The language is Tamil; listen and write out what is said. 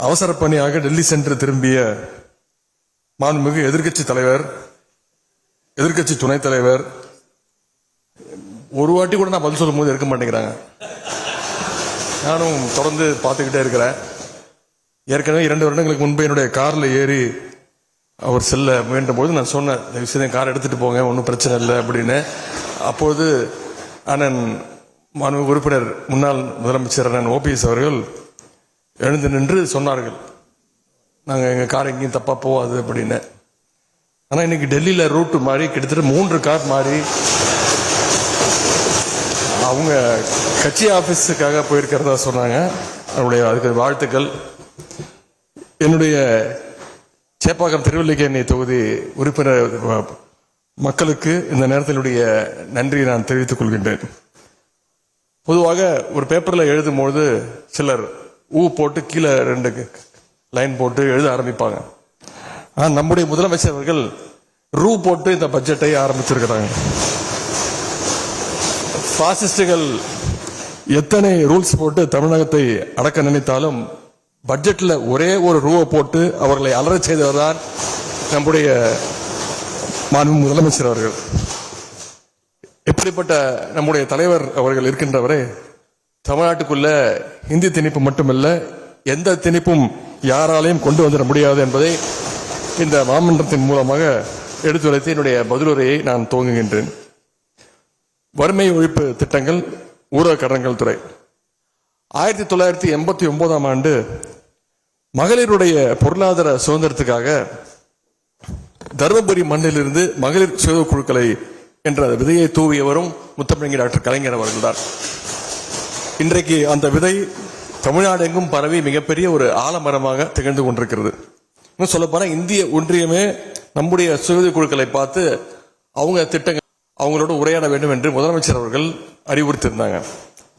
அவசர பணியாக டெல்லி சென்று திரும்பிய மாண்புமிகு எதிர்க்கட்சி தலைவர், எதிர்க்கட்சி துணைத் தலைவர் ஒரு வாட்டி கூட நான் பதில் சொல்லும் போது இருக்க மாட்டேங்கிறாங்க. நானும் தொடர்ந்து பார்த்துக்கிட்டே இருக்கிறேன். ஏற்கனவே 2 வருடங்களுக்கு முன்பு என்னுடைய காரில் ஏறி அவர் செல்ல முயன்ற போது நான் சொன்னேன், இந்த விஷயத்தை கார் எடுத்துட்டு போங்க, ஒன்றும் பிரச்சனை இல்லை அப்படின்னு. அப்போது அண்ணன் மாண்புமிகு உறுப்பினர் முன்னாள் முதலமைச்சர் அண்ணன் ஓபிஎஸ் அவர்கள் எழுந்து நின்று சொன்னார்கள், நாங்கள் எங்கள் கார் எங்கேயும் தப்பாக போகாது அப்படின்னு. ஆனால் இன்னைக்கு டெல்லியில் ரூட்டு மாறி கிட்டத்தட்ட 3 கார் மாறி அவங்க கட்சி ஆஃபீஸுக்காக போயிருக்கிறதா சொன்னாங்க. அதுக்கு வாழ்த்துக்கள். என்னுடைய சேப்பாக்கம் திருவல்லிக்கேணி தொகுதி உறுப்பினர் மக்களுக்கு இந்த நேரத்தினுடைய நன்றியை நான் தெரிவித்துக் கொள்கின்றேன். பொதுவாக ஒரு பேப்பரில் எழுதும்போது சிலர் ஊ போட்டு கீழே 2 லைன் போட்டு எழுத ஆரம்பிப்பாங்க. ஆனால் நம்முடைய முதலமைச்சர் அவர்கள் ரூ போட்டு இந்த பட்ஜெட்டை ஆரம்பிச்சிருக்கிறாங்க. பாசிஸ்டுகள் எத்தனை ரூல்ஸ் போட்டு தமிழகத்தை அடக்க நினைத்தாலும் பட்ஜெட்ல ஒரே ஒரு ரூவை போட்டு அவர்களை அலறச் செய்தவர்தான் நம்முடைய மாண்பு முதலமைச்சர் அவர்கள். எப்படிப்பட்ட நம்முடைய தலைவர் அவர்கள் இருக்கின்றவரை தமிழ்நாட்டுக்குள்ள இந்தி திணிப்பு மட்டுமல்ல, எந்த திணிப்பும் யாராலையும் கொண்டு வந்துட முடியாது என்பதை இந்த மாமன்றத்தின் மூலமாக எடுத்துரைத்து என்னுடைய பதிலுரையை நான் துவங்குகின்றேன். வறுமை ஒழிப்பு திட்டங்கள், ஊரக கடன்கள் துறை. 1989ஆம் ஆண்டு மகளிருடைய பொருளாதார சுதந்திரத்துக்காக தருமபுரி மண்ணிலிருந்து மகளிர் சுய குழுக்களை என்ற விதையை தூவியவரும் முத்தமிழ் டாக்டர் கலைஞர் அவர்கள்தான். இன்றைக்கு அந்த விதை தமிழ்நாடு எங்கும் பரவி மிகப்பெரிய ஒரு ஆலமரமாக திகழ்ந்து கொண்டிருக்கிறது. இன்னும் சொல்லப்போனா இந்திய ஒன்றியமே நம்முடைய சுய குழுக்களை பார்த்து அவங்க திட்டங்கள் அவங்களோட உரையாட வேண்டும் என்று முதலமைச்சர் அவர்கள் அறிவுறுத்தியிருந்தாங்க.